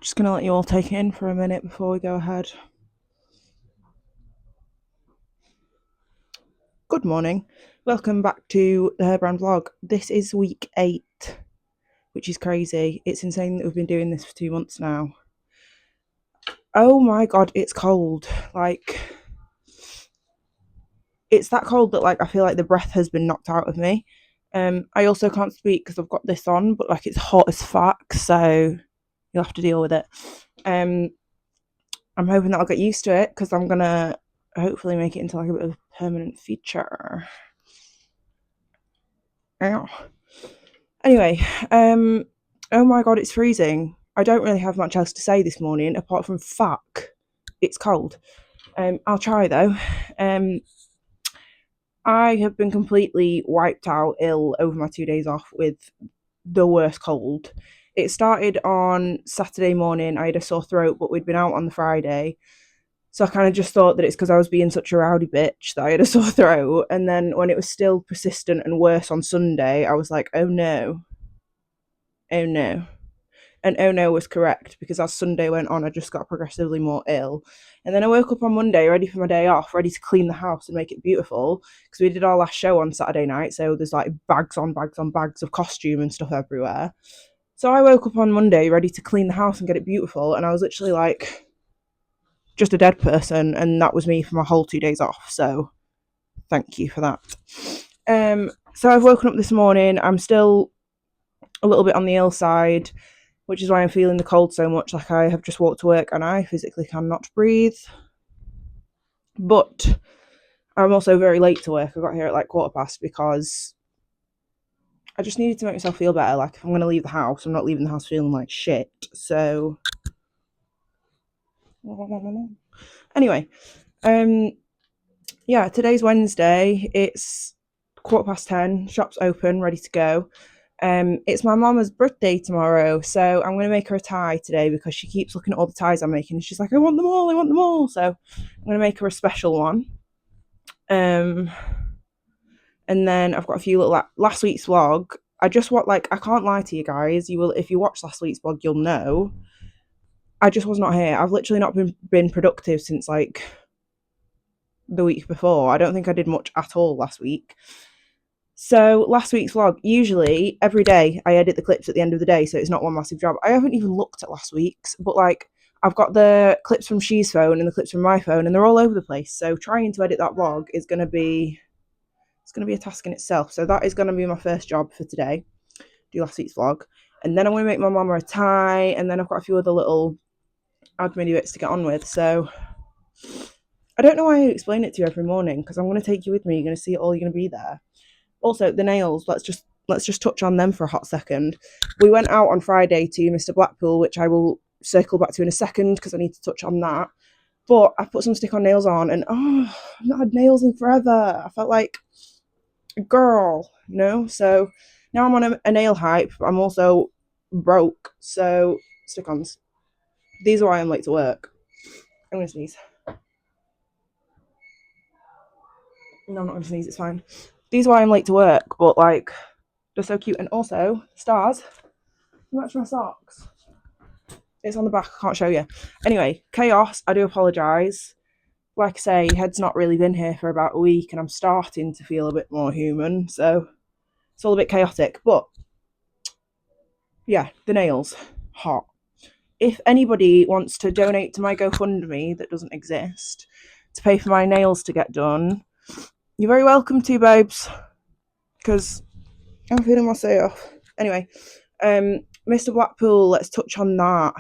Just going to let you all take it in for a minute before we go ahead. Good morning. Welcome back to the Herbrand vlog. This is week 8, which is crazy. It's insane that we've been doing this for 2 months now. Oh my god, it's cold. It's that cold that I feel like the breath has been knocked out of me. I also can't speak because I've got this on, but it's hot as fuck, so you'll have to deal with it. I'm hoping that I'll get used to it because I'm gonna hopefully make it into a bit of a permanent feature. Ow. Anyway, oh my god, it's freezing. I don't really have much else to say this morning apart from fuck. It's cold. I'll try though. I have been completely wiped out ill over my 2 days off with the worst cold. It started on Saturday morning. I had a sore throat, but we'd been out on the Friday. So I kind of just thought that it's because I was being such a rowdy bitch that I had a sore throat. And then when it was still persistent and worse on Sunday, I was like, oh no. Oh no. And oh no was correct, because as Sunday went on, I just got progressively more ill. And then I woke up on Monday ready for my day off, ready to clean the house and make it beautiful, because we did our last show on Saturday night, so there's bags on bags on bags of costume and stuff everywhere. So I woke up on Monday ready to clean the house and get it beautiful, and I was literally just a dead person, and that was me for my whole 2 days off, so thank you for that. So I've woken up this morning. I'm still a little bit on the ill side, which is why I'm feeling the cold so much. I have just walked to work and I physically cannot breathe. But I'm also very late to work. I got here at 1:15 because I just needed to make myself feel better. If I'm going to leave the house, I'm not leaving the house feeling like shit. So anyway, yeah, today's Wednesday. It's 10:15. Shop's open, ready to go. It's my mama's birthday tomorrow, so I'm going to make her a tie today because she keeps looking at all the ties I'm making and she's like, I want them all, I want them all. So I'm going to make her a special one. And then I've got a few little last week's vlog. I just want I can't lie to you guys. You will, if you watch last week's vlog, you'll know. I just was not here. I've literally not been productive since the week before. I don't think I did much at all last week. So last week's vlog, usually every day I edit the clips at the end of the day, so it's not one massive job. I haven't even looked at last week's, but I've got the clips from She's phone and the clips from my phone, and they're all over the place. So trying to edit that vlog is going to be a task in itself. So that is going to be my first job for today. Do last week's vlog, and then I'm going to make my mama a tie, and then I've got a few other little admin bits to get on with. So I don't know why I explain it to you every morning, because I'm going to take you with me. You're going to see it all. You're going to be there. Also, the nails, let's just touch on them for a hot second. We went out on Friday to Mr. Blackpool, which I will circle back to in a second because I need to touch on that. But I put some stick-on nails on, and I've not had nails in forever. I felt like a girl, So now I'm on a nail hype, but I'm also broke. So stick-ons. These are why I'm late to work. I'm gonna sneeze. No, I'm not gonna sneeze. It's fine. These are why I'm late to work, but they're so cute. And also, stars, match my socks. It's on the back, I can't show you. Anyway, chaos, I do apologise. Like I say, Head's not really been here for about a week, and I'm starting to feel a bit more human, so it's all a bit chaotic. But yeah, the nails, hot. If anybody wants to donate to my GoFundMe that doesn't exist to pay for my nails to get done, you're very welcome to, babes, because I'm feeling myself. Anyway, Mr. Blackpool, let's touch on that.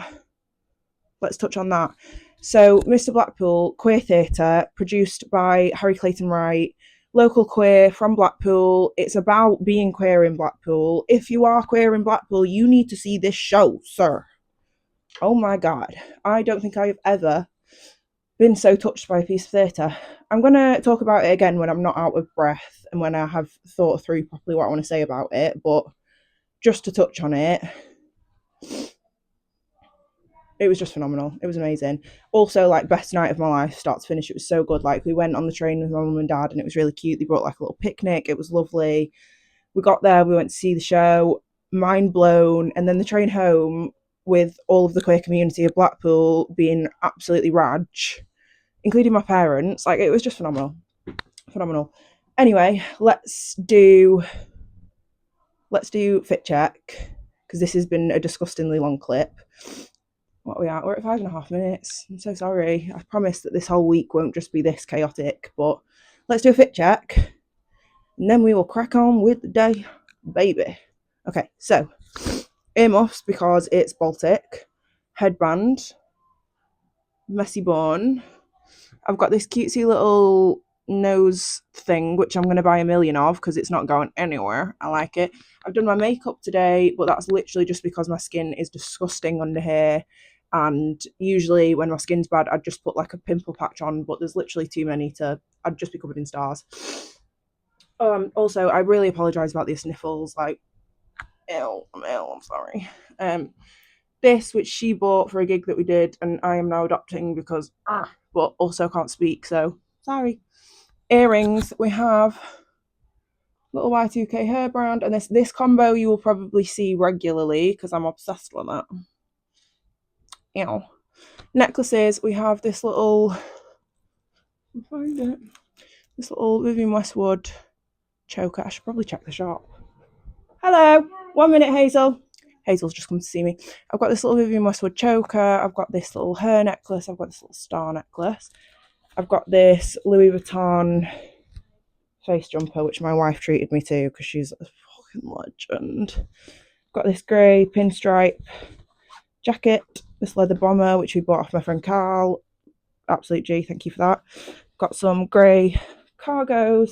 So, Mr. Blackpool, queer theatre, produced by Harry Clayton Wright, local queer from Blackpool. It's about being queer in Blackpool. If you are queer in Blackpool, you need to see this show, sir. Oh my god. I don't think I've ever been so touched by a piece of theatre. I'm going to talk about it again when I'm not out of breath and when I have thought through properly what I want to say about it, but just to touch on it, it was just phenomenal. It was amazing. Also, best night of my life, start to finish. It was so good. We went on the train with my mum and dad, and it was really cute. They brought a little picnic. It was lovely. We got there, we went to see the show, mind blown. And then the train home, with all of the queer community of Blackpool being absolutely raj, including my parents. Like, it was just phenomenal. Phenomenal. Anyway, let's do fit check, because this has been a disgustingly long clip. What are we at? We're at 5.5 minutes. I'm so sorry. I promise that this whole week won't just be this chaotic, but let's do a fit check, and then we will crack on with the day, baby. Okay, so earmuffs because it's Baltic, headband, messy bun. I've got this cutesy little nose thing, which I'm going to buy a million of because it's not going anywhere. I like it. I've done my makeup today, but that's literally just because my skin is disgusting under here. And usually when my skin's bad, I'd just put like a pimple patch on, but there's literally too many I'd just be covered in stars. Also, I really apologise about the sniffles. Like, I'm ill, I'm sorry. This, which she bought for a gig that we did, and I am now adopting because, but also can't speak, so sorry. Earrings, we have little Y2K Herbrand, and this combo you will probably see regularly because I'm obsessed with it. Ew. Necklaces, we have this little, this little Vivienne Westwood choker. I should probably check the shop. Hello, 1 minute, Hazel. Hazel's just come to see me. I've got this little Vivienne Westwood choker. I've got this little hair necklace. I've got this little star necklace. I've got this Louis Vuitton face jumper, which my wife treated me to because she's a fucking legend. I've got this grey pinstripe jacket, this leather bomber, which we bought off my friend Carl. Absolute G, thank you for that. Got some grey cargos,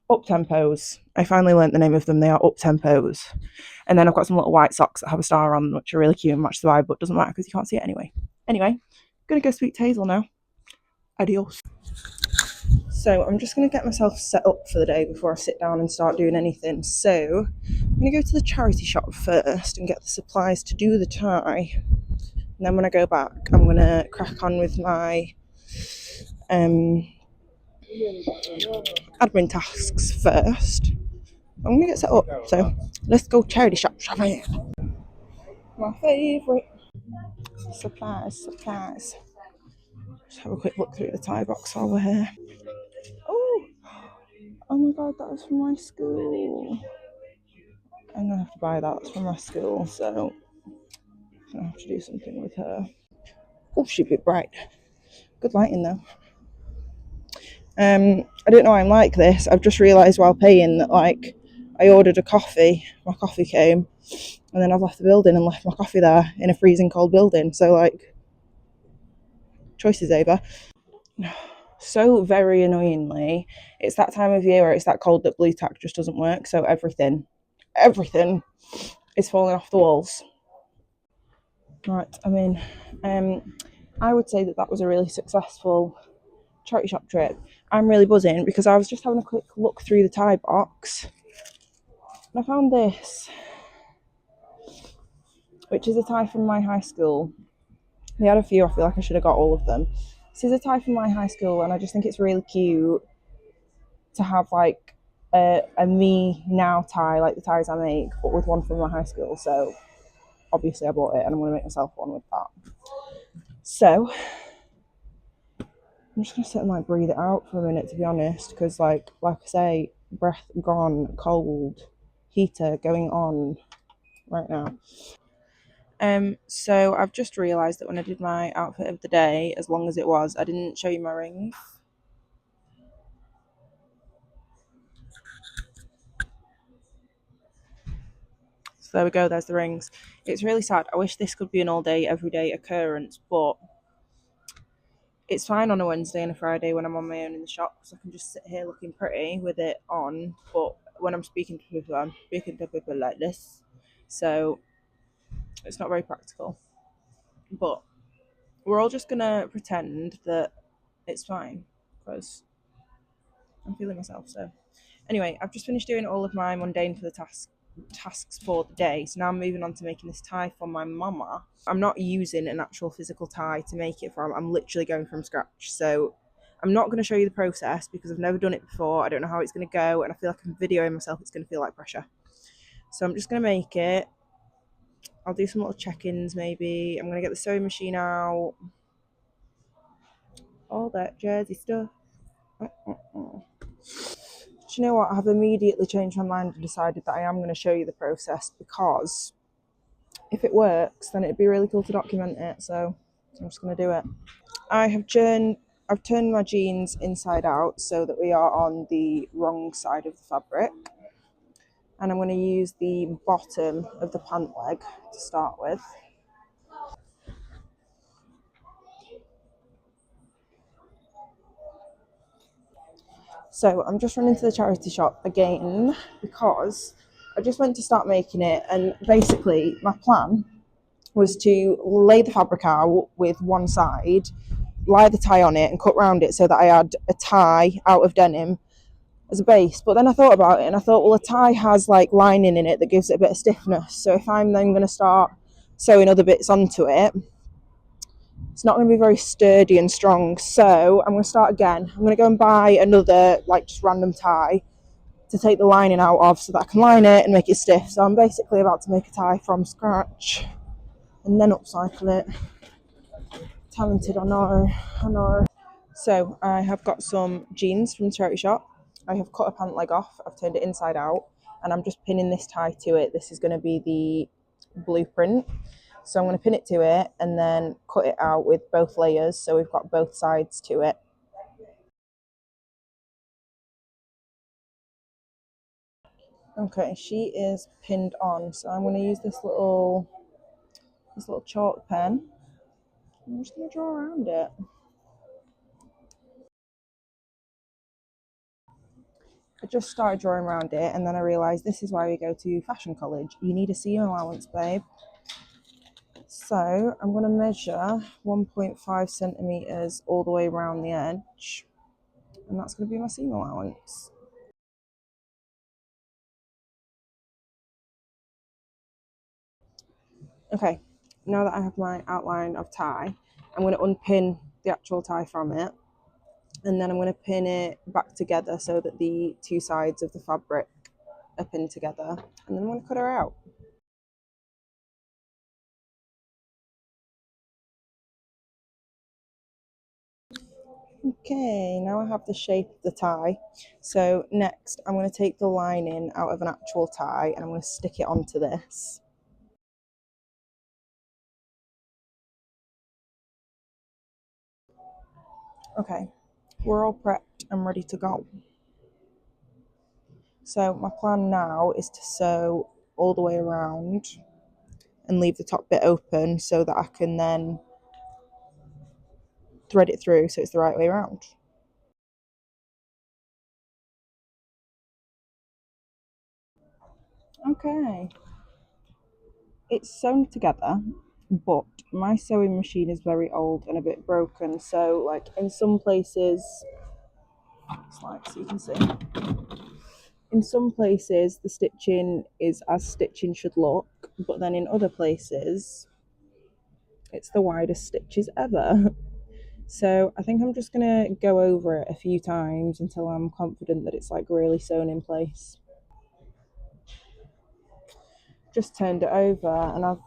up-tempos. I finally learnt the name of them. They are up-tempos. And then I've got some little white socks that have a star on, which are really cute and match the vibe, but doesn't matter because you can't see it anyway. Anyway, I'm going to go speak to Hazel now. Adios. So I'm just going to get myself set up for the day before I sit down and start doing anything. So I'm going to go to the charity shop first and get the supplies to do the tie. And then when I go back, I'm going to crack on with my admin tasks first. I'm going to get set up. So let's go charity shop shopping. My favourite. Supplies. Just have a quick look through the tie box while we're here. Oh my god, that was from my school. I'm gonna have to buy that. It's from my school, so I'm gonna have to do something with her. Oh, she's a bit bright. Good lighting though. I don't know why I'm like this. I've just realised while paying that, like, I ordered a coffee. My coffee came, and then I've left the building and left my coffee there in a freezing cold building. So, like, choice is over. So very annoyingly, it's that time of year where it's that cold that Blue Tack just doesn't work. So everything is falling off the walls. Right, I mean, I would say that was a really successful charity shop trip. I'm really buzzing because I was just having a quick look through the tie box and I found this, which is a tie from my high school. They had a few. I feel like I should have got all of them. This is a tie from my high school, and I just think it's really cute to have like a me now tie, like the ties I make, but with one from my high school. So obviously I bought it and I'm going to make myself one with that. So I'm just going to sit and like breathe it out for a minute, to be honest, because like I say, breath gone, cold, heater going on right now. So I've just realised that when I did my outfit of the day, as long as it was, I didn't show you my rings. So there we go, there's the rings. It's really sad. I wish this could be an all day, everyday occurrence, but it's fine on a Wednesday and a Friday when I'm on my own in the shop, because I can just sit here looking pretty with it on. But when I'm speaking to people, I'm speaking to people like this. So it's not very practical. But we're all just going to pretend that it's fine, because I'm feeling myself. So anyway, I've just finished doing all of my mundane for the tasks for the day. So now I'm moving on to making this tie for my mama. I'm not using an actual physical tie to make it from. I'm literally going from scratch. So I'm not going to show you the process because I've never done it before. I don't know how it's going to go, and I feel like I'm videoing myself. It's going to feel like pressure. So I'm just going to make it. I'll do some little check-ins maybe. I'm going to get the sewing machine out. All that Jersey stuff. Do you know what? I've immediately changed my mind and decided that I am going to show you the process, because if it works, then it'd be really cool to document it. So I'm just going to do it. I've turned my jeans inside out so that we are on the wrong side of the fabric. And I'm going to use the bottom of the pant leg to start with. So I'm just running to the charity shop again because I just went to start making it, and basically my plan was to lay the fabric out with one side, lie the tie on it and cut round it so that I had a tie out of denim as a base. But then I thought about it and I thought, well, a tie has like lining in it that gives it a bit of stiffness. So if I'm then going to start sewing other bits onto it, it's not going to be very sturdy and strong. So I'm going to start again. I'm going to go and buy another like just random tie to take the lining out of so that I can line it and make it stiff. So I'm basically about to make a tie from scratch and then upcycle it. Talented, I know, I know. So I have got some jeans from the charity shop. I have cut a pant leg off. I've turned it inside out and I'm just pinning this tie to it. This is going to be the blueprint. So I'm going to pin it to it and then cut it out with both layers so we've got both sides to it. Okay, she is pinned on. So I'm going to use this little chalk pen. I'm just going to draw around it. I just started drawing around it and then I realised this is why we go to fashion college. You need a seam allowance, babe. So I'm going to measure 1.5 centimetres all the way around the edge, and that's going to be my seam allowance. Okay, now that I have my outline of tie, I'm going to unpin the actual tie from it, and then I'm going to pin it back together so that the two sides of the fabric are pinned together, and then I'm going to cut her out. Okay, now I have the shape of the tie. So next I'm going to take the lining out of an actual tie and I'm going to stick it onto this. Okay, we're all prepped and ready to go. So my plan now is to sew all the way around and leave the top bit open so that I can then thread it through so it's the right way around. Okay, it's sewn together, but my sewing machine is very old and a bit broken, so like in some places, it's like so you can see, in some places the stitching is as stitching should look, but then in other places it's the widest stitches ever. So I think I'm just gonna go over it a few times until I'm confident that it's like really sewn in place. Just turned it over and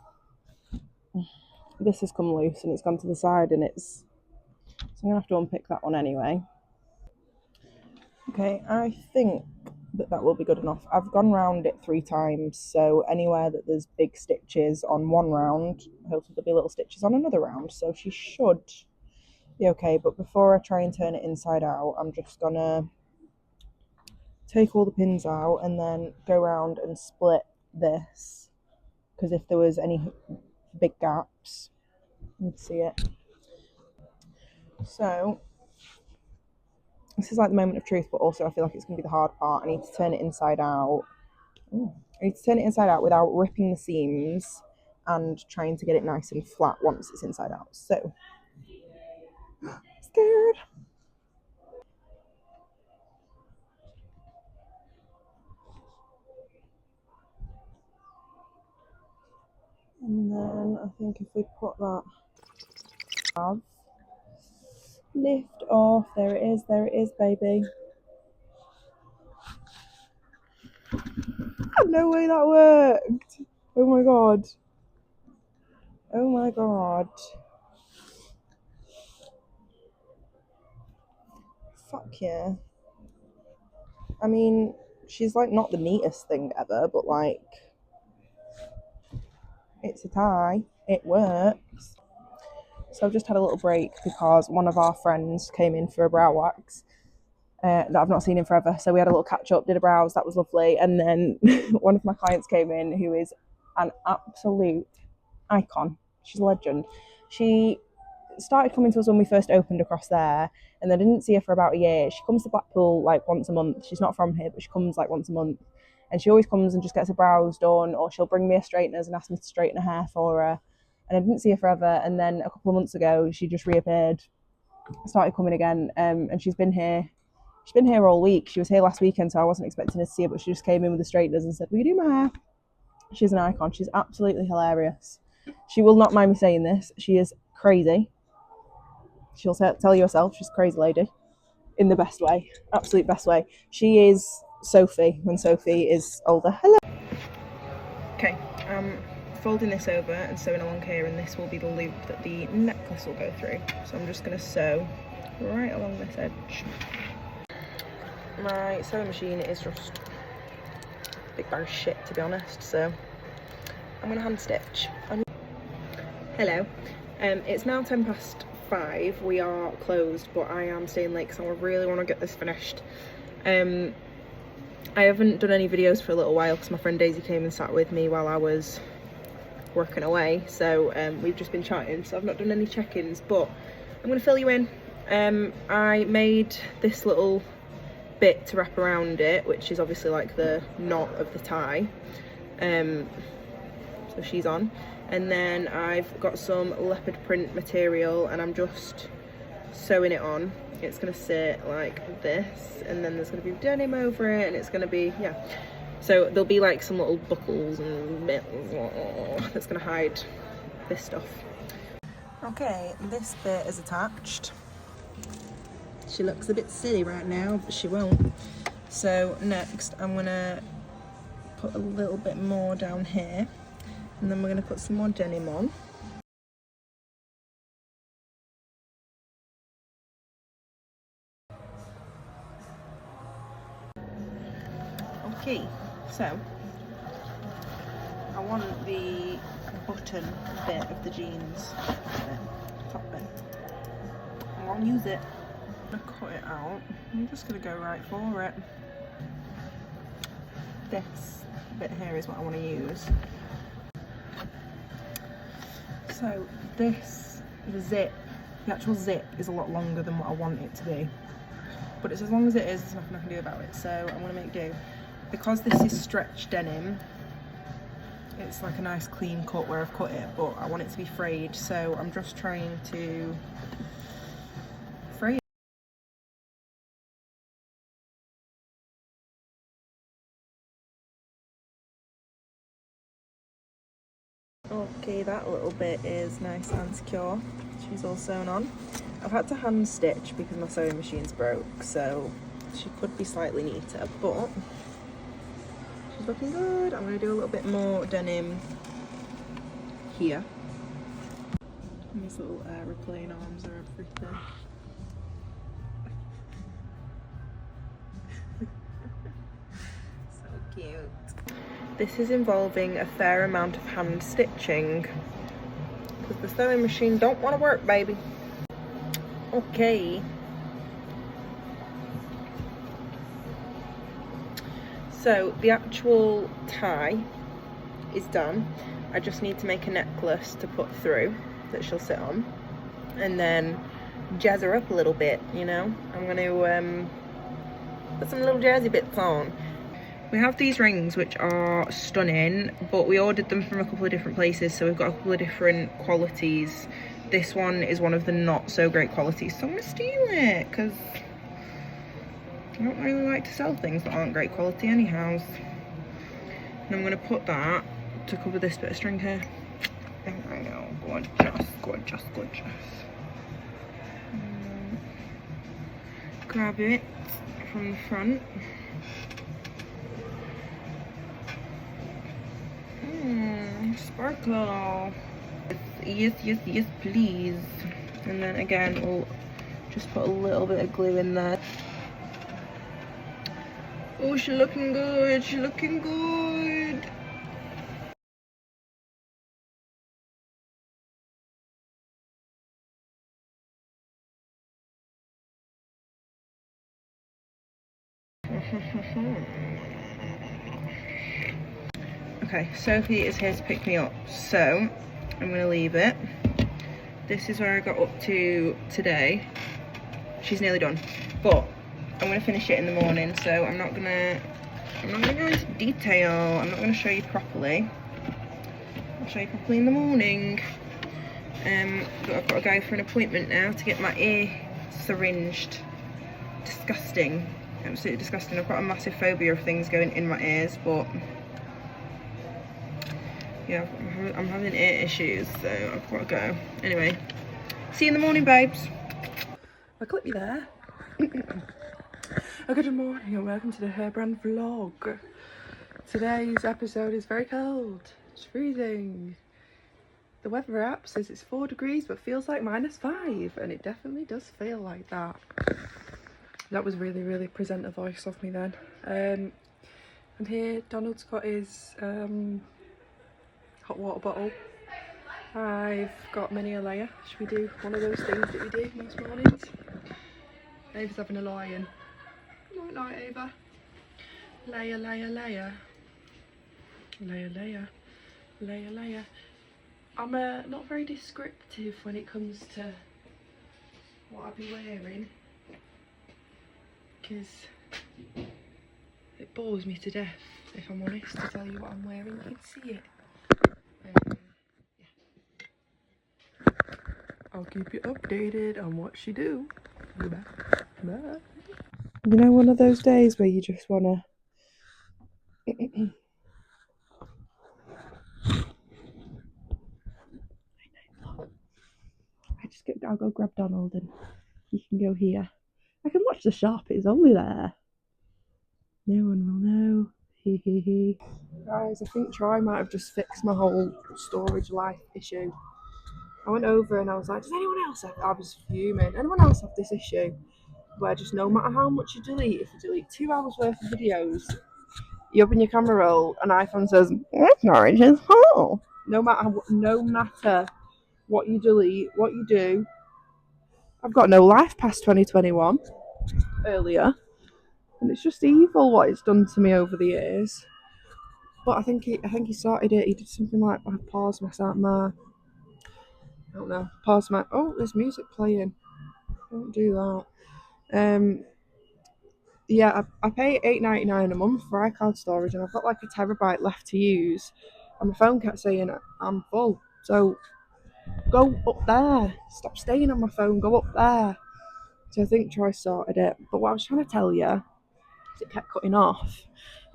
this has come loose and it's gone to the side and so I'm gonna have to unpick that one anyway. Okay, I think that will be good enough. I've gone round it 3 times, so anywhere that there's big stitches on one round, hopefully there'll be little stitches on another round, so she should be okay. But before I try and turn it inside out, I'm just gonna take all the pins out and then go around and split this, because if there was any big gaps, you'd see it. So this is like the moment of truth, but also I feel like it's gonna be the hard part. I need to turn it inside out. Ooh. I need to turn it inside out without ripping the seams and trying to get it nice and flat once it's inside out. So scared. And then I think if we put that lift off, there it is, baby. No way that worked. Oh my god. Oh my god. Fuck yeah. I mean, she's like not the neatest thing ever, but like, it's a tie. It works. So I've just had a little break because one of our friends came in for a brow wax that I've not seen in forever. So we had a little catch up, did a brows, that was lovely. And then one of my clients came in who is an absolute icon. She's a legend. She started coming to us when we first opened across there, and then I didn't see her for about a year. She comes to Blackpool like once a month. She's not from here, but she comes like once a month. And she always comes and just gets her brows done, or she'll bring me a straighteners and ask me to straighten her hair for her. And I didn't see her forever. And then a couple of months ago, she just reappeared, started coming again, and she's been here. She's been here all week. She was here last weekend, so I wasn't expecting her to see her, but she just came in with the straighteners and said, "Will you do my hair?" She's an icon. She's absolutely hilarious. She will not mind me saying this. She is crazy. She'll tell you herself she's a crazy lady in the best way, absolute best way. She is Sophie when Sophie is older. Hello. Okay, folding this over and sewing along here, and this will be the loop that the necklace will go through. So I'm just going to sew right along this edge. My sewing machine is just a big bag of shit, to be honest, so I'm going to hand stitch. Hello, it's now 5:10. We are closed, but I am staying late because I really want to get this finished. I haven't done any videos for a little while because my friend Daisy came and sat with me while I was working away, so we've just been chatting, so I've not done any check-ins, but I'm going to fill you in. I made this little bit to wrap around it, which is obviously like the knot of the tie, so she's on. And then I've got some leopard print material and I'm just sewing it on. It's going to sit like this, and then there's going to be denim over it, and it's going to be, yeah. So there'll be like some little buckles and bits that's going to hide this stuff. Okay, this bit is attached. She looks a bit silly right now, but she won't. So next I'm going to put a little bit more down here. And then we're going to put some more denim on. Okay, so I want the button bit of the jeans, top bit. I won't use it. I'm going to cut it out. I'm just going to go right for it. This bit here is what I want to use. So this, the actual zip is a lot longer than what I want it to be. But it's as long as it is, there's nothing I can do about it. So I'm going to make do. Because this is stretch denim, it's like a nice clean cut where I've cut it, but I want it to be frayed. So I'm just trying to fray it. Okay, that little bit is nice and secure. She's all sewn on. I've had to hand stitch because my sewing machine's broke, so she could be slightly neater, but she's looking good. I'm going to do a little bit more denim here. And these little aeroplane arms are everything. So cute. This is involving a fair amount of hand stitching because the sewing machine don't want to work, baby. Okay. So the actual tie is done. I just need to make a necklace to put through that she'll sit on, and then jazz her up a little bit, you know. I'm going to put some little jazzy bits on. We have these rings which are stunning, but we ordered them from a couple of different places, so we've got a couple of different qualities. This one is one of the not so great qualities, so I'm going to steal it because I don't really like to sell things that aren't great quality anyhow. And I'm going to put that to cover this bit of string here. I know, gorgeous, gorgeous, gorgeous. Grab it from the front. Sparkle. Yes, yes, yes, please. And then again, we'll just put a little bit of glue in there. Oh, she's looking good. She's looking good. Okay, Sophie is here to pick me up, so I'm going to leave it. This is where I got up to today. She's nearly done, but I'm going to finish it in the morning, so I'm not going to go into detail. I'm not going to show you properly. I'll show you properly in the morning. But I've got to go for an appointment now to get my ear syringed. Disgusting, absolutely disgusting. I've got a massive phobia of things going in my ears, but yeah, I'm having ear issues, so I've got to go. Anyway, see you in the morning, babes. I clip you there. Good morning and welcome to the Herbrand vlog. Today's episode is very cold. It's freezing. The weather app says it's 4 degrees but feels like -5, and it definitely does feel like that. That was really, really presenter voice of me then. And here Donald's got his hot water bottle. I've got many a layer. Should we do one of those things that we do most mornings? Ava's having a lion. Night night, Ava. Layer, layer, layer. Layer, layer. Layer, layer. I'm not very descriptive when it comes to what I'll be wearing, because it bores me to death, if I'm honest, to tell you what I'm wearing. You can see it. Yeah. I'll keep you updated on what she do. Bye. Bye. You know, one of those days where you just wanna I'll go grab Donald and you can go here. I can watch the shop, it's only there. No one will know. Hee hee hee. Guys, I think Troy might have just fixed my whole storage life issue. I went over and I was like, does anyone else have, I was fuming, anyone else have this issue where just no matter how much you delete, if you delete 2 hours worth of videos, you open your camera roll and iPhone says, storage is full. No matter what you delete, what you do. I've got no life past 2021 earlier, and it's just evil what it's done to me over the years. But I think he started it. He did something like I pause my I don't know, pause my. Oh, there's music playing. Don't do that. Yeah, I pay $8.99 a month for iCloud storage, and I've got like a terabyte left to use. And my phone kept saying I'm full. So go up there. Stop staying on my phone. Go up there. So I think Troy sorted it. But what I was trying to tell you, it kept cutting off,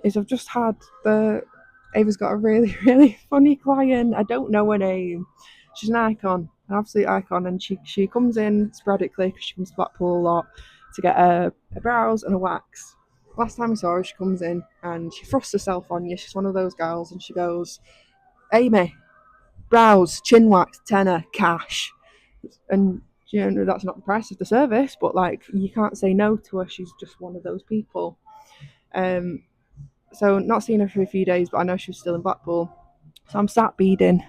is I've just had Ava's got a really, really funny client. I don't know her name. She's an icon, an absolute icon, and she comes in sporadically because she comes to Blackpool a lot to get a brows and a wax. Last time I saw her, she comes in and she thrusts herself on you. She's one of those girls, and she goes, Amy, brows, chin wax, tenner, cash. And you know, that's not the price of the service, but like you can't say no to her. She's just one of those people. So not seen her for a few days, but I know she was still in Blackpool. So I'm sat beading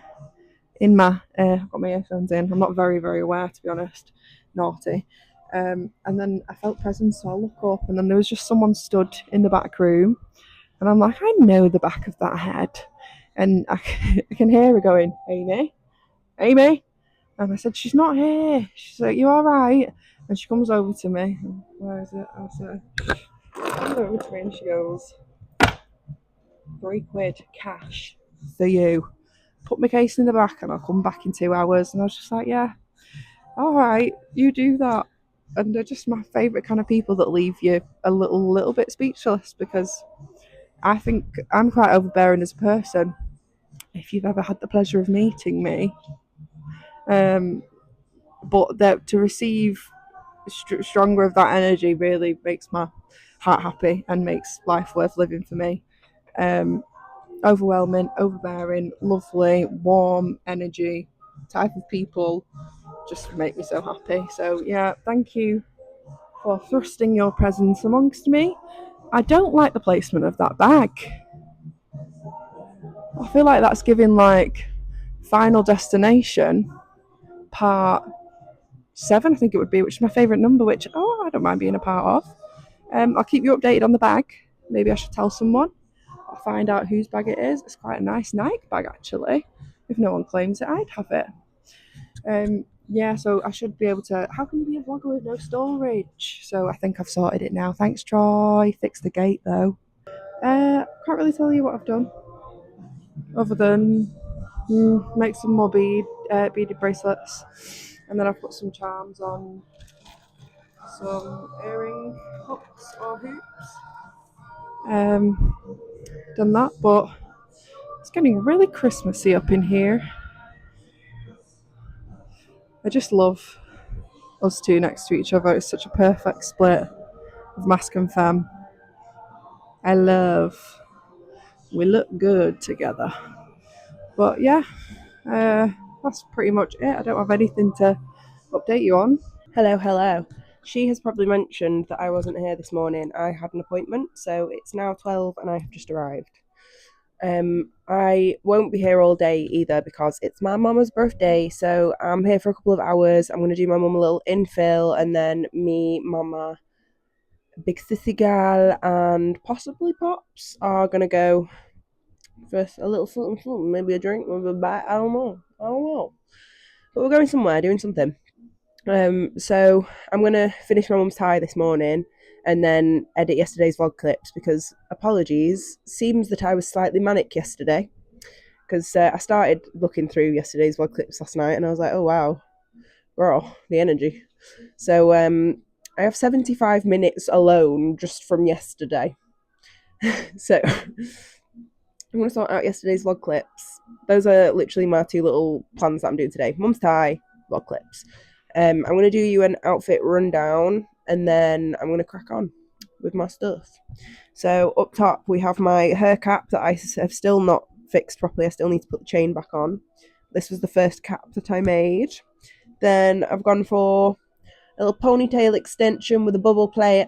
in my I've got my earphones in. I'm not very, very aware, to be honest. Naughty. And then I felt presence, so I look up, and then there was just someone stood in the back room, and I'm like, I know the back of that head, and I can hear her going, Amy, Amy, and I said, she's not here. She's like, you all right? And she comes over to me. Where is it? I said, comes over to me, and she goes, £3 cash for you. Put my case in the back and I'll come back in 2 hours. And I was just like, yeah, all right, you do that. And they're just my favourite kind of people that leave you a little bit speechless, because I think I'm quite overbearing as a person. If you've ever had the pleasure of meeting me, but that to receive stronger of that energy really makes my heart happy and makes life worth living for me. Overwhelming, overbearing, lovely, warm energy. type of people just make me so happy. So yeah, thank you for thrusting your presence amongst me. I don't like the placement of that bag. I feel like that's giving like Final Destination Part 7, I think it would be, which is my favourite number, which I don't mind being a part of. I'll keep you updated on the bag. Maybe I should tell someone. I'll find out whose bag it is. It's quite a nice Nike bag actually. If no one claims it, I'd have it. Yeah, so I should be able to. How can you be a vlogger with no storage? So I think I've sorted it now. Thanks, Troy. Fixed the gate though. Can't really tell you what I've done other than make some more beaded bracelets, and then I've put some charms on some earring hooks or hoops. Done that, but it's getting really Christmassy up in here. I just love us two next to each other. It's such a perfect split of mask and femme. We look good together. But yeah, that's pretty much it. I don't have anything to update you on. Hello, hello. She has probably mentioned that I wasn't here this morning. I had an appointment, so it's now 12 and I have just arrived. I won't be here all day either because it's my mama's birthday, so I'm here for a couple of hours. I'm going to do my mum a little infill, and then me, mama, big sissy gal, and possibly Pops are going to go for a little something, maybe a drink, maybe a bite, I don't know. But we're going somewhere, doing something. So I'm going to finish my mum's tie this morning and then edit yesterday's vlog clips because, apologies, seems that I was slightly manic yesterday because I started looking through yesterday's vlog clips last night and I was like, oh wow, girl, the energy. So I have 75 minutes alone just from yesterday. So I'm going to sort out yesterday's vlog clips. Those are literally my two little plans that I'm doing today. Mum's tie, vlog clips. I'm going to do you an outfit rundown and then I'm going to crack on with my stuff. So up top we have my hair cap that I have still not fixed properly. I still need to put the chain back on. This was the first cap that I made. Then I've gone for a little ponytail extension with a bubble plate.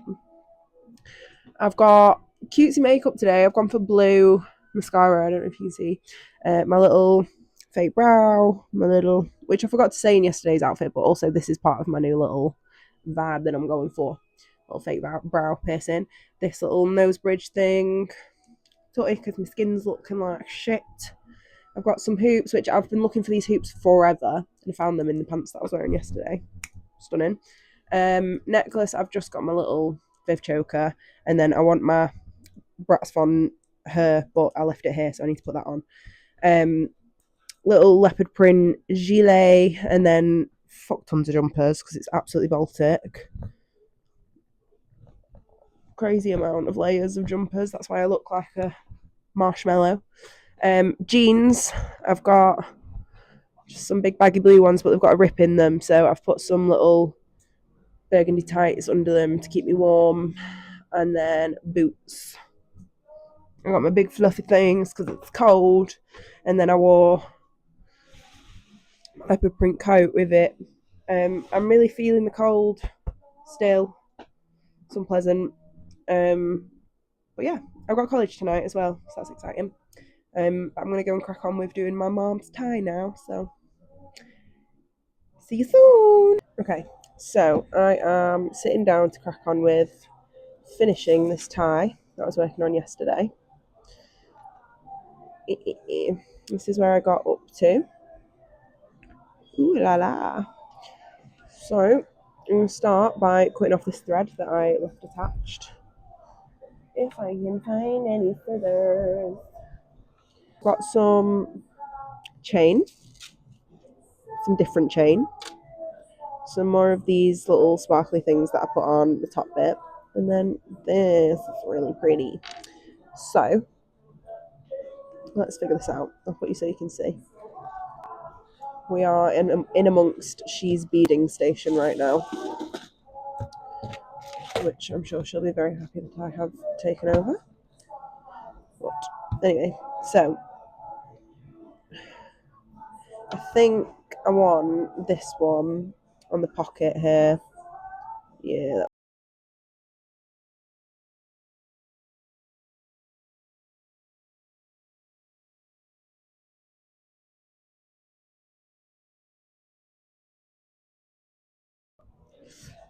I've got cutesy makeup today. I've gone for blue mascara. I don't know if you can see. My little fake brow, which I forgot to say in yesterday's outfit, but also this is part of my new little vibe that I'm going for. Little fake brow piercing. This little nose bridge thing. Totally because my skin's looking like shit. I've got some hoops, which I've been looking for these hoops forever, and I found them in the pants that I was wearing yesterday. Stunning. Necklace, I've just got my little Viv choker, and then I want my Bratz Font hair, but I left it here, so I need to put that on. Little leopard print gilet, and then fuck tons of jumpers because it's absolutely Baltic. Crazy amount of layers of jumpers. That's why I look like a marshmallow. Jeans, I've got just some big baggy blue ones, but they've got a rip in them, so I've put some little burgundy tights under them to keep me warm, and then boots. I got my big fluffy things because it's cold, and then I wore a leopard print coat with it. I'm really feeling the cold still. It's unpleasant. But yeah, I've got college tonight as well, so that's exciting. I'm going to go and crack on with doing my mom's tie now, so see you soon. Okay, so I am sitting down to crack on with finishing this tie that I was working on yesterday. This is where I got up to. Ooh la la. So I'm going to start by cutting off this thread that I left attached. If I can find any scissors. Got some chain, some different chain, some more of these little sparkly things that I put on the top bit, and then this is really pretty. So let's figure this out. I'll put you so you can see. We are in amongst She's beading station right now, which I'm sure she'll be very happy that I have taken over. But anyway, so I think I want this one on the pocket here. Yeah.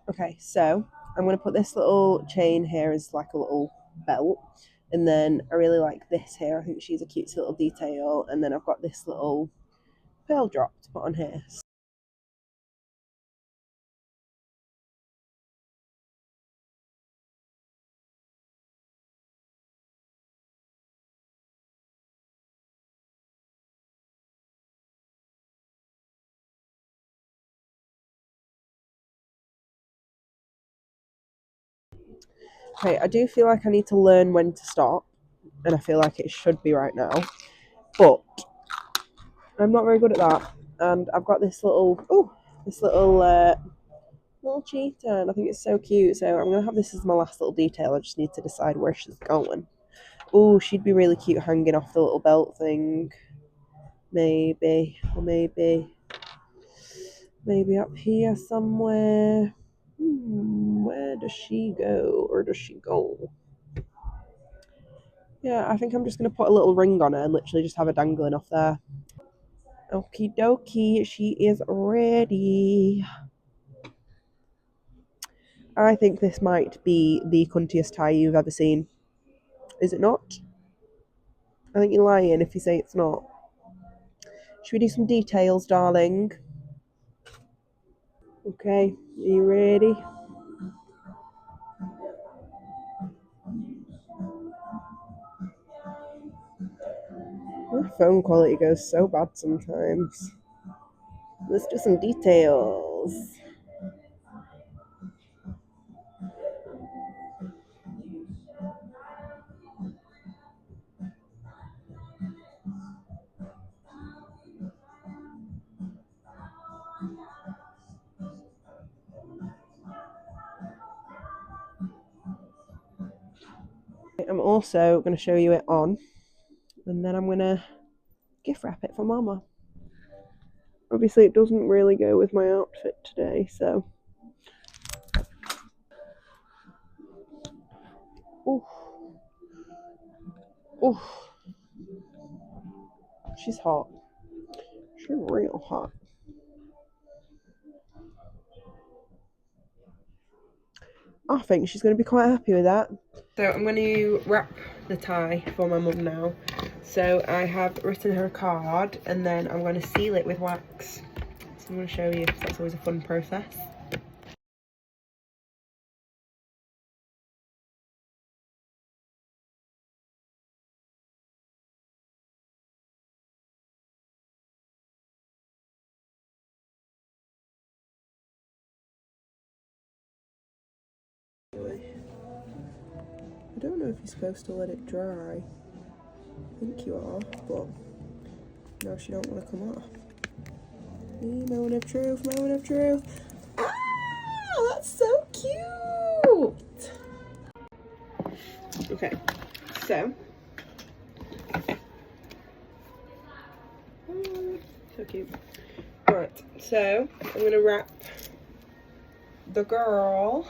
Okay, so I'm going to put this little chain here as like a little belt. And then I really like this here. I think she's a cute little detail. And then I've got this little pearl drop to put on here. Okay, I do feel like I need to learn when to stop. And I feel like it should be right now. But I'm not very good at that. And I've got this little, little cheetah, and I think it's so cute. So I'm gonna have this as my last little detail. I just need to decide where she's going. Oh, she'd be really cute hanging off the little belt thing. Maybe, or maybe up here somewhere. Where does she go, or does she go? Yeah, I think I'm just gonna put a little ring on her and literally just have her dangling off there. Okie dokie, she is ready. I think this might be the cuntiest tie you've ever seen. Is it not? I think you're lying if you say it's not. Should we do some details, darling? Okay, are you ready? My phone quality goes so bad sometimes. Let's do some details. I'm also going to show you it on, and then I'm going to gift wrap it for Mama. Obviously, it doesn't really go with my outfit today, so. Ooh. Ooh. She's hot. She's real hot. I think she's going to be quite happy with that. So I'm going to wrap the tie for my mum now. So I have written her a card, and then I'm going to seal it with wax. So I'm going to show you, because that's always a fun process. I don't know if you're supposed to let it dry. I think you are, but no, she don't want to come off. Moment of truth, moment of truth. Ah, that's so cute. Okay, so. So cute. Right, so I'm going to wrap the girl.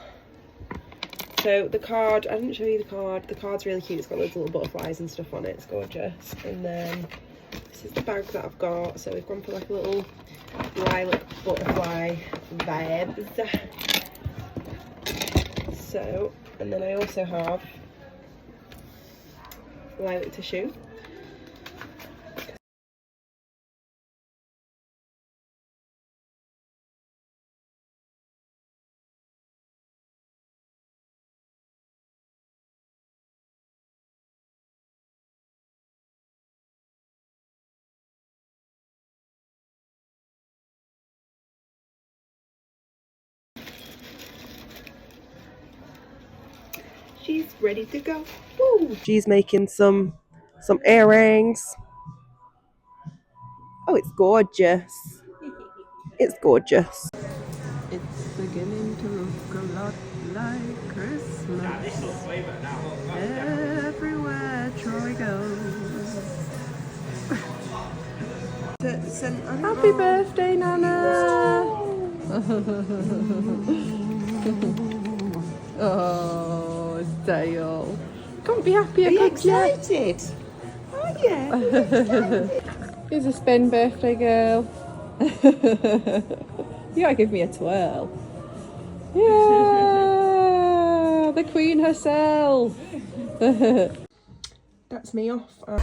So the card, I didn't show you the card. The card's really cute. It's got loads of little butterflies and stuff on it. It's gorgeous. And then this is the bag that I've got. So we've gone for like a little lilac butterfly vibes. So, and then I also have lilac tissue. She's ready to go. Woo! She's making some earrings. Oh, it's gorgeous. It's gorgeous. It's beginning to look a lot like Christmas. Everywhere Troy goes. Happy birthday, Nana! Oh, Dale. Can't be happier. Are you excited? Oh yeah. Here's a spin, birthday girl. You gotta give me a twirl. Yeah, the queen herself. That's me off. Oh,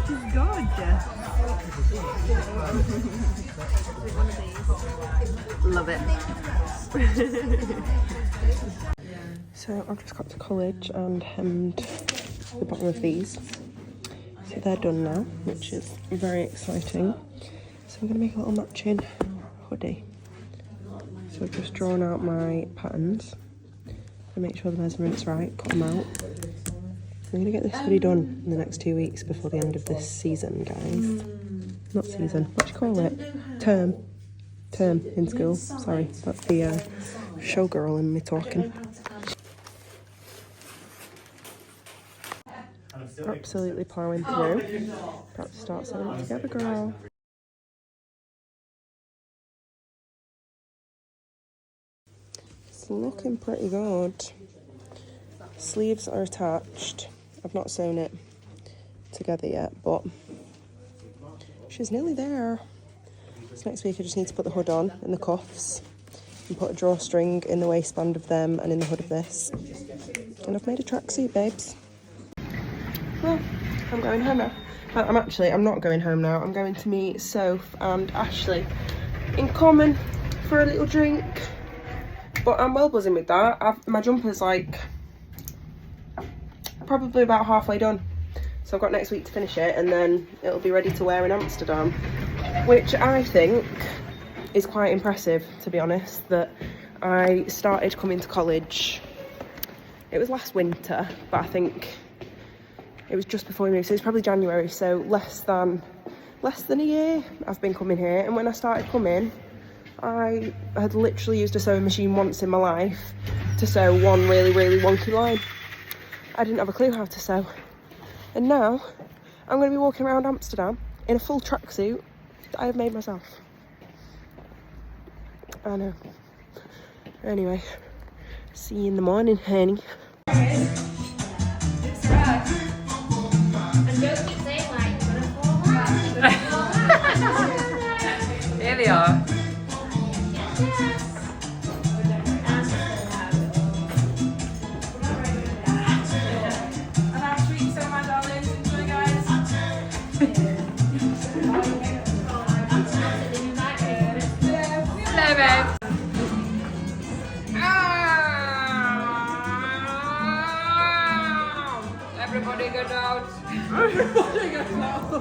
she's gorgeous. Love it. So I've just got to college and hemmed the bottom of these. So they're done now, which is very exciting. So I'm going to make a little matching hoodie. So I've just drawn out my patterns to make sure the measurement's right, cut them out. So I'm going to get this hoodie done in the next 2 weeks before the end of this season, guys. Not season, what do you call it? Term. Term in school. Sorry, that's the showgirl in me talking. Absolutely plowing through. About to start sewing it together, girl. It's looking pretty good. Sleeves are attached. I've not sewn it together yet, but she's nearly there. So next week I just need to put the hood on and the cuffs and put a drawstring in the waistband of them and in the hood of this. And I've made a tracksuit, babes. Well, I'm going home now. I'm not going home now. I'm going to meet Soph and Ashley in common for a little drink. But I'm well buzzing with that. My jumper's like probably about halfway done. So I've got next week to finish it and then it'll be ready to wear in Amsterdam. Which I think is quite impressive, to be honest, that I started coming to college. It was last winter, but I think it was just before we moved, so it's probably January, so less than a year I've been coming here. And when I started coming, I had literally used a sewing machine once in my life to sew one really, really wonky line. I didn't have a clue how to sew. And now I'm going to be walking around Amsterdam in a full tracksuit that I have made myself. I know. Anyway, see you in the morning, honey. Here they are. Everybody get out. Everybody get out.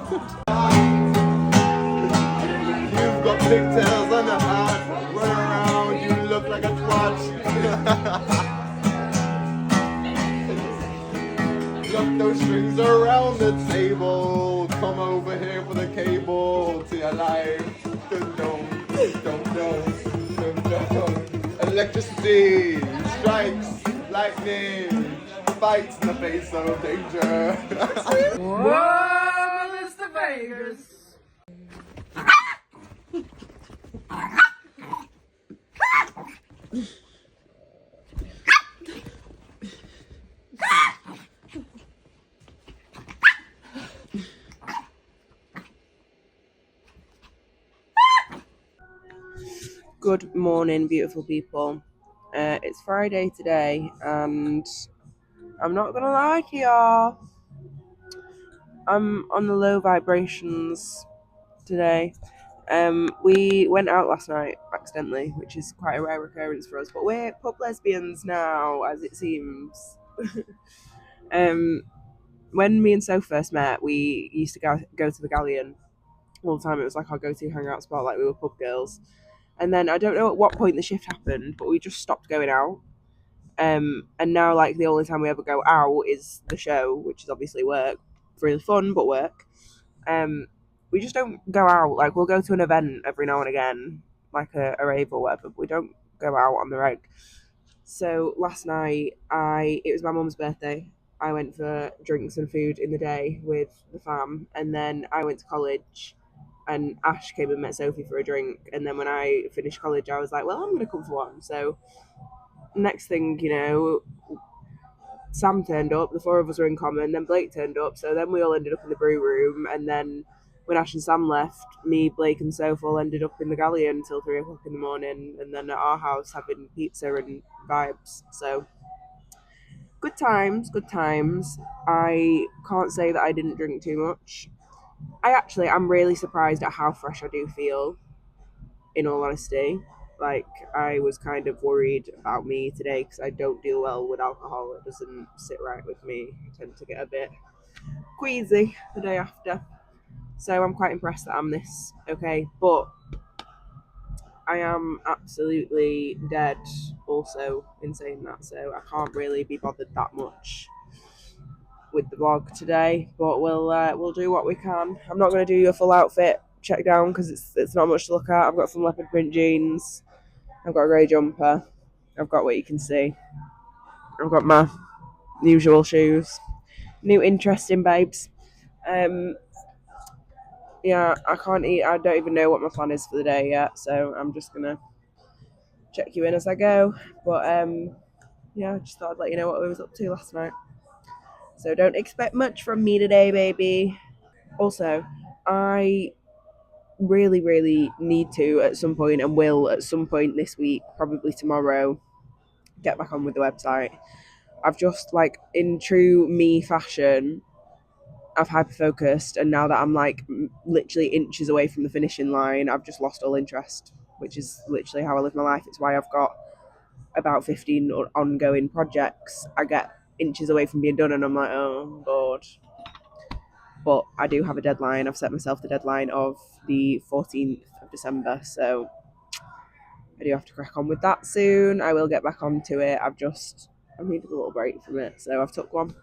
You've got pigtails on the hat. Run around, you look like a twat. Got those strings around the table. Come over here for the cable to your life. Dum-dum, dum-dum, dum-dum. Electricity strikes, lightning. Fights in the face of danger. Whoa, Mr. Vegas. Good morning, beautiful people. It's Friday today, and I'm not gonna lie to y'all. I'm on the low vibrations today. We went out last night accidentally, which is quite a rare occurrence for us, but we're pub lesbians now, as it seems. When me and Soph first met, we used to go to the Galleon all the time. It was like our go-to hangout spot, like we were pub girls. And then I don't know at what point the shift happened, but we just stopped going out. And now, like, the only time we ever go out is the show, which is obviously work. It's really fun, but work. We just don't go out. Like, we'll go to an event every now and again, like a rave or whatever, but we don't go out on the reg. So last night, it was my mum's birthday. I went for drinks and food in the day with the fam, and then I went to college. And Ash came and met Sophie for a drink. And then when I finished college, I was like, well, I'm going to come for one. So next thing you know, Sam turned up. The four of us were in common. Then Blake turned up. So then we all ended up in the brew room. And then when Ash and Sam left, me, Blake, and Soph all ended up in the galleon until 3 o'clock in the morning. And then at our house having pizza and vibes. So good times, good times. I can't say that I didn't drink too much. I'm really surprised at how fresh I do feel, in all honesty. Like, I was kind of worried about me today because I don't deal well with alcohol. It doesn't sit right with me. I tend to get a bit queasy the day after. So I'm quite impressed that I'm this okay. But I am absolutely dead also in saying that. So I can't really be bothered that much with the vlog today, but we'll do what we can. I'm not going to do a full outfit check down because it's not much to look at. I've got some leopard print jeans, I've got a grey jumper, I've got what you can see, I've got my usual shoes, new interesting babes. Yeah, I can't eat. I don't even know what my plan is for the day yet, so I'm just gonna check you in as I go. But yeah, I just thought I'd let you know what I was up to last night. So don't expect much from me today, baby. Also, I really, really need to at some point, and will at some point this week, probably tomorrow, get back on with the website. I've just, like, in true me fashion, I've hyper focused, and now that I'm like literally inches away from the finishing line, I've just lost all interest, which is literally how I live my life. It's why I've got about 15 ongoing projects. I get inches away from being done, and I'm like, oh god. But I do have a deadline. I've set myself the deadline of the 14th of December, so I do have to crack on with that soon. I will get back onto it. I've needed a little break from it, so I've took one.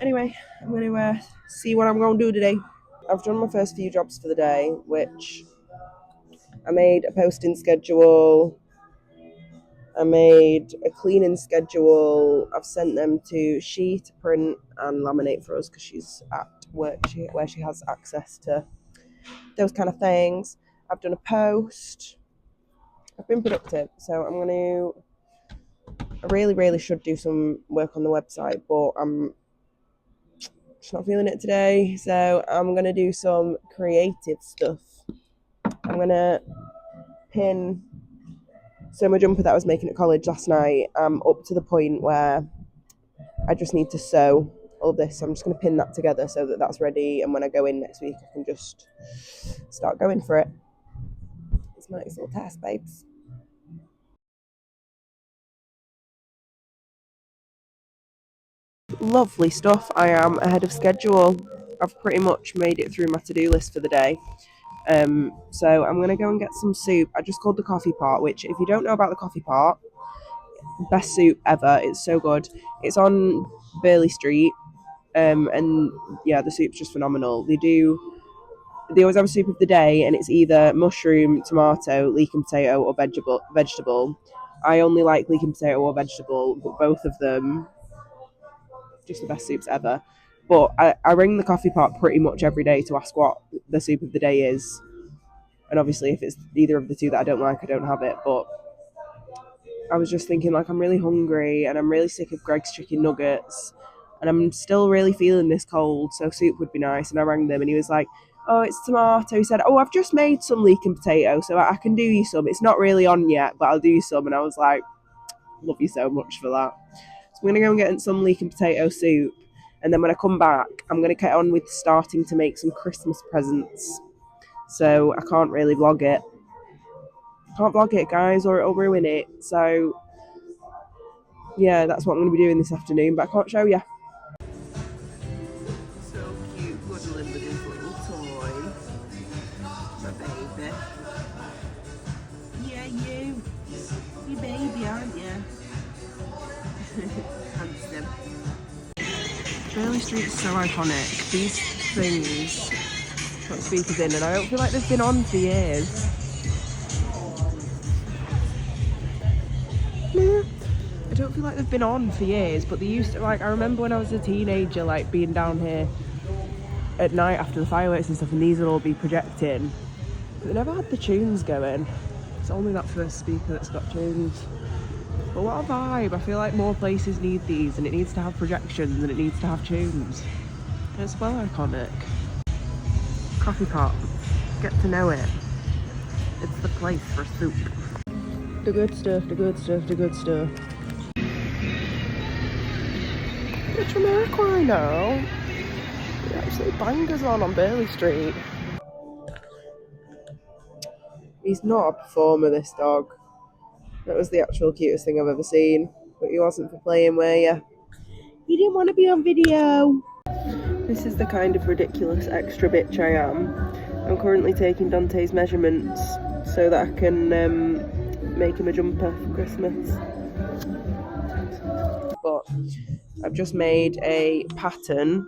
Anyway, I'm going to see what I'm going to do today. I've done my first few jobs for the day, which I made a posting schedule, I made a cleaning schedule. I've sent them to she to print and laminate for us because she's at work where she has access to those kind of things. I've done a post. I've been productive, so I really, really should do some work on the website, but I'm just not feeling it today. So I'm gonna do some creative stuff. I'm gonna pin. So my jumper that I was making at college last night, I'm up to the point where I just need to sew all of this. So I'm just going to pin that together so that that's ready. And when I go in next week, I can just start going for it. It's my next little task, babes. Lovely stuff. I am ahead of schedule. I've pretty much made it through my to-do list for the day. So I'm going to go and get some soup. I just called the coffee pot, which, if you don't know about the coffee pot, best soup ever. It's so good. It's on Burley Street. And yeah, the soup's just phenomenal. They always have a soup of the day, and it's either mushroom, tomato, leek and potato, or vegetable. I only like leek and potato or vegetable, but both of them just the best soups ever. But I ring the coffee pot pretty much every day to ask what the soup of the day is, and obviously if it's either of the two that I don't like, I don't have it. But I was just thinking, like, I'm really hungry and I'm really sick of Greg's chicken nuggets, and I'm still really feeling this cold, so soup would be nice. And I rang them and he was like, oh, it's tomato. He said, oh, I've just made some leek and potato, so I can do you some. It's not really on yet, but I'll do you some. And I was like, love you so much for that. So I'm going to go and get some leek and potato soup, and then when I come back, I'm going to get on with starting to make some Christmas presents. So I can't really vlog it. Can't vlog it, guys, or it'll ruin it. So yeah, that's what I'm going to be doing this afternoon, but I can't show you. So cute, cuddling with his little toy. My baby. Yeah, you baby, aren't you? Handsome. Burley Street's so iconic. These things put speakers in, and I don't feel like they've been on for years. like they've been on for years, but they used to, like, I remember when I was a teenager, like, being down here at night after the fireworks and stuff, and these would all be projecting. But they never had the tunes going. It's only that first speaker that's got tunes. But what a vibe. I feel like more places need these, and it needs to have projections and it needs to have tunes. It's well iconic. Coffee pot. Get to know it. It's the place for soup. The good stuff, the good stuff, the good stuff. It's from Iroquois now. It actually bangers on Burley Street. He's not a performer, this dog. That was the actual cutest thing I've ever seen. But he wasn't for playing, were you? You didn't want to be on video. This is the kind of ridiculous extra bitch I am. I'm currently taking Dante's measurements so that I can make him a jumper for Christmas. But I've just made a pattern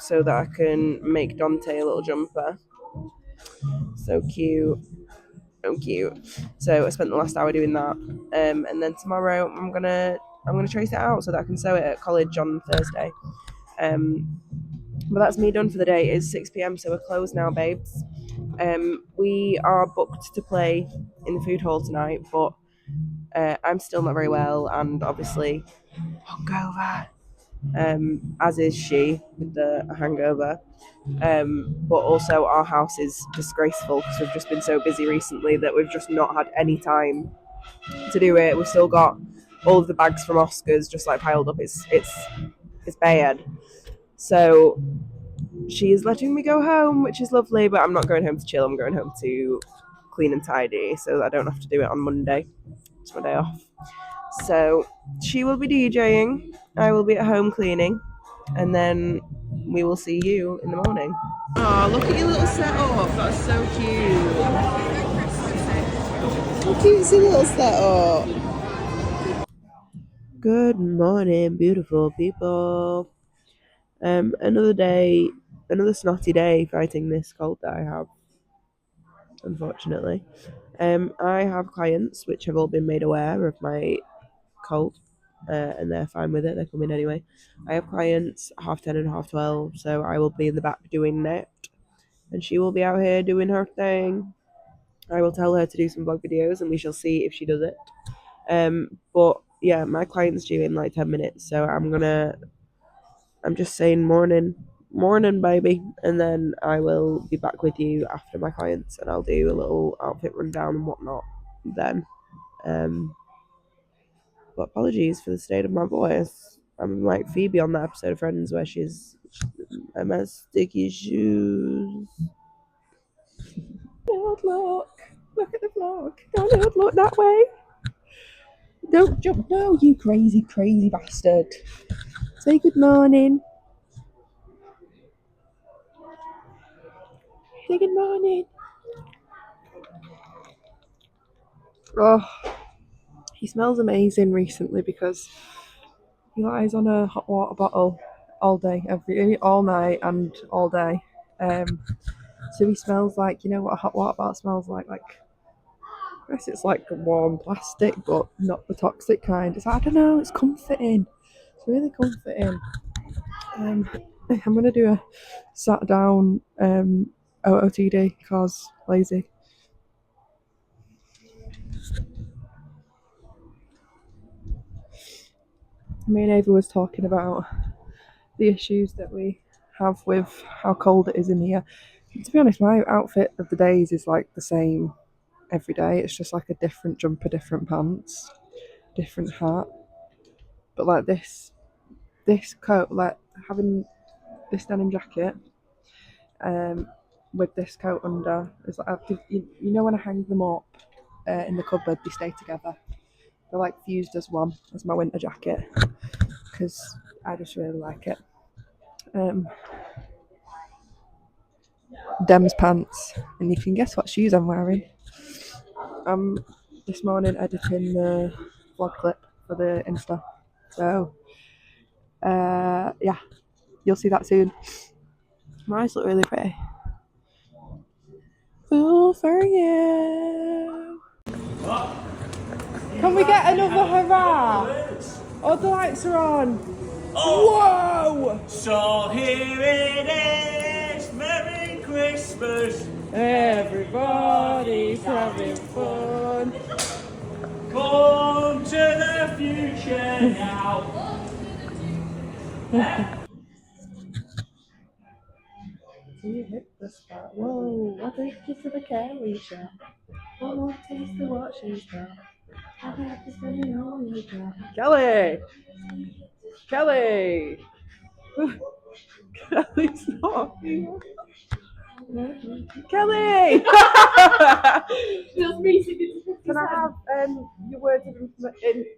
so that I can make Dante a little jumper. So cute. So cute. So I spent the last hour doing that. And then tomorrow I'm gonna trace it out so that I can sew it at college on Thursday. But that's me done for the day. It's 6 p.m, so we're closed now, babes. We are booked to play in the food hall tonight, but I'm still not very well, and obviously hungover. As is she with the hangover. But also our house is disgraceful because we've just been so busy recently that we've just not had any time to do it. We've still got all of the bags from Oscars just like piled up. It's bad. So she is letting me go home, which is lovely, but I'm not going home to chill. I'm going home to clean and tidy so that I don't have to do it on Monday. It's my day off. So she will be DJing, I will be at home cleaning, and then we will see you in the morning. Oh, look at your little setup. That's so cute. Look at your little setup. Good morning, beautiful people. Another day, another snotty day fighting this cold that I have, unfortunately. I have clients which have all been made aware of my cold, and they're fine with it. They're coming anyway. I have clients 10:30 and 12:30, so I will be in the back doing that, and she will be out here doing her thing. I will tell her to do some vlog videos, and we shall see if she does it. But yeah, my client's due in like 10 minutes, so I'm just saying morning, baby, and then I will be back with you after my clients, and I'll do a little outfit rundown and whatnot then. But apologies for the state of my voice. I'm like Phoebe on that episode of Friends where I'm as sticky shoes. Don't look at the vlog. Don't look that way. Don't jump. No, you crazy, crazy bastard. Say good morning. Say good morning. Oh, he smells amazing recently because he lies on a hot water bottle all day, all night and all day. So he smells like, you know what a hot water bottle smells like? Like, I guess it's like warm plastic, but not the toxic kind. I don't know, it's comforting. It's really comforting. I'm gonna do a sat down OOTD because lazy. Me and Ava was talking about the issues that we have with how cold it is in here. To be honest, my outfit of the days is like the same every day. It's just like a different jumper, different pants, different hat. But like this coat, like having this denim jacket, with this coat under, is like you know when I hang them up in the cupboard, they stay together. They're like fused as one as my winter jacket because I just really like it. Dems pants, and you can guess what shoes I'm wearing. This morning editing the vlog clip for the Insta, so yeah, you'll see that soon. My eyes look really pretty. Fool for you. Can we get another hurrah? Oh, the lights are on. Whoa! So here it is, Merry Christmas. Everybody's having fun. Come to the future now. You hit the spot. Whoa, what a kiss of a carry shot. One more taste of what she's got. I have to spend it all you got. Kelly! Kelly! Kelly's not here. Kelly! Can I have your words of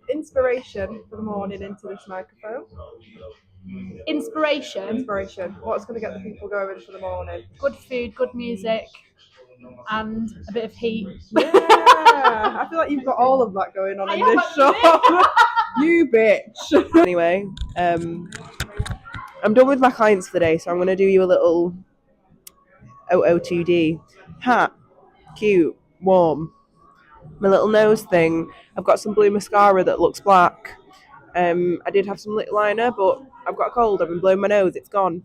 inspiration for the morning into this microphone? Inspiration, Inspiration. What's going to get the people going for the morning? good food, good music, and a bit of heat. Yeah! I feel like you've got all of that going on in this shop. You bitch! Anyway, I'm done with my clients for the day, so I'm going to do you a little OOTD. Hat. Cute. Warm. My little nose thing. I've got some blue mascara that looks black. I did have some lip liner, but I've got a cold. I've been blowing my nose. It's gone.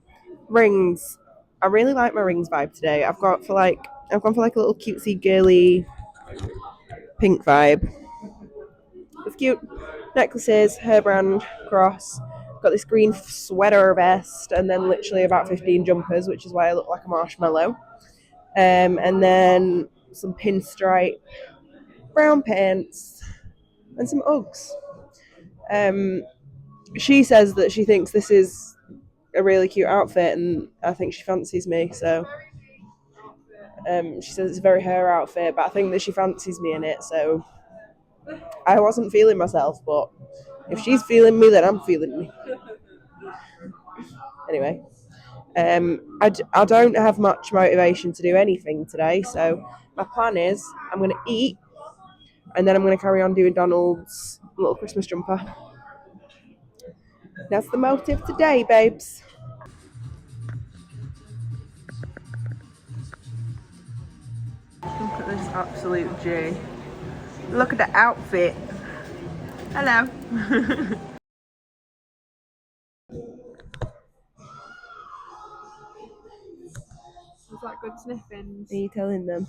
Rings. I really like my rings vibe today. I've gone for like a little cutesy girly pink vibe. It's cute. Necklaces, Herbrand cross. Got this green sweater vest, and then literally about 15 jumpers, which is why I look like a marshmallow. And then some pinstripe brown pants and some Uggs. She says that she thinks this is a really cute outfit, and I think she fancies me. So she says it's a very her outfit, but I think that she fancies me in it. So I wasn't feeling myself, but if she's feeling me, then I'm feeling me. Anyway, I don't have much motivation to do anything today, so my plan is I'm going to eat, and then I'm going to carry on doing Donald's little Christmas jumper. That's the motive today, babes. Look at this absolute G. Look at the outfit. Hello. Is that good sniffings? Are you telling them?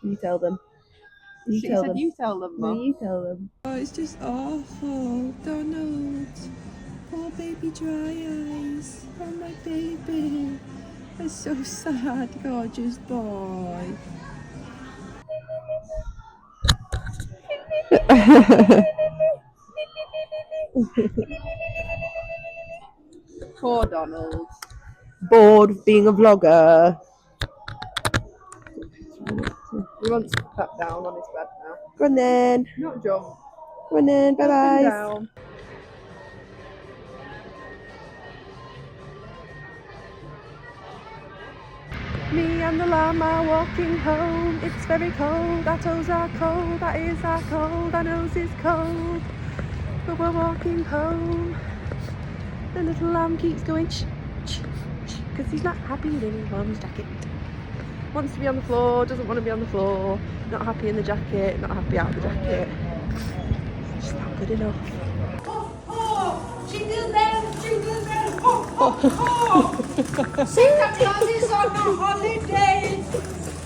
You tell them. You She tell said them. you tell them, No, Mum. you tell them. Oh, it's just awful. Donald. Poor baby dry eyes. Oh, my baby. It's so sad, gorgeous boy. Poor Donald. Bored of being a vlogger. He wants to cut down on his bed now. Go on then. Not jump. Go on then. Bye bye. Down. Me and the llama walking home. It's very cold. Our toes are cold. Our ears are cold. Our nose is cold. But we're walking home. The little lamb keeps going shh, shh, shh, because he's not happy in his mum's jacket. Wants to be on the floor, doesn't want to be on the floor. Not happy in the jacket, not happy out of the jacket. It's just not good enough. Jingle bells, jingle bells, ho, ho, ho! Santa Claus is on a holiday,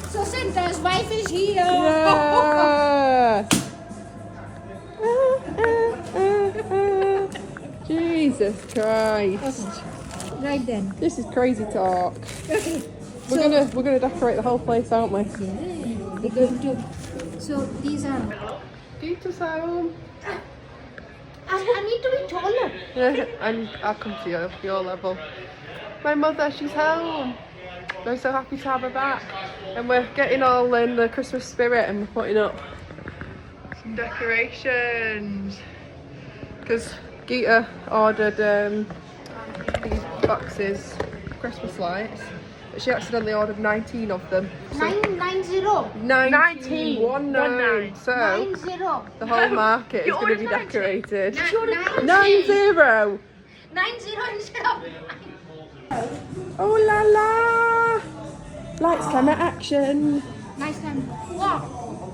so Santa's wife is here. Yeah. Jesus Christ. Right then. This is crazy talk. We're gonna decorate the whole place, aren't we? We're going to. So these are. Keep us home. I need to be taller. And I'll come to your level. My mother, she's home. I'm so happy to have her back. And we're getting all in the Christmas spirit and we're putting up some decorations. Because Geeta ordered these boxes, Christmas lights. But she accidentally ordered 19 of them. So 990. 19. 19. So 90. the whole market is going to be decorated. 90. 90. 90 instead of. Oh la la! Lights, camera, action! Nice time. Wow.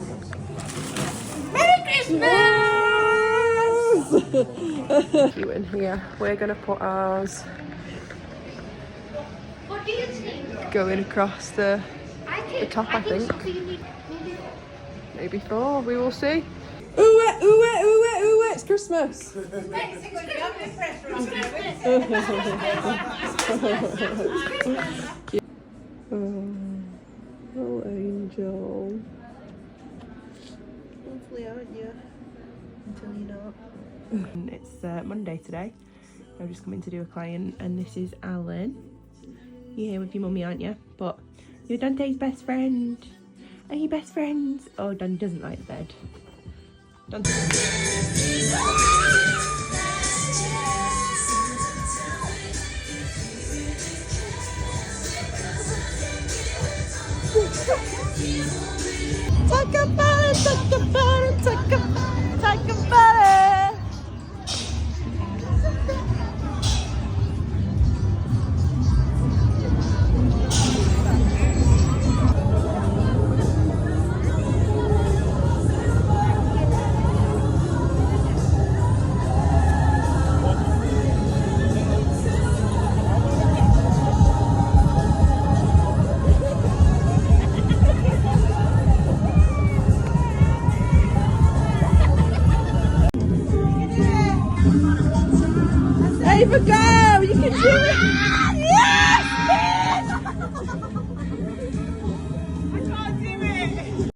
Merry Christmas! You in here. We're gonna put ours What do you think? going across the top, I think. Maybe 4, we will see. Ooh, ooh, ooh, ooh, it's Christmas. Oh, angel. Hopefully, aren't you? Until you're not. It's Monday today. I've just come in to do a client, and this is Alan. You're here with your mummy, aren't you? But you're Dante's best friend. Are you best friends? Oh, Dante doesn't like the bed. Dante. Talk about it, talk about it, talk about it. Ava, go! You can do it!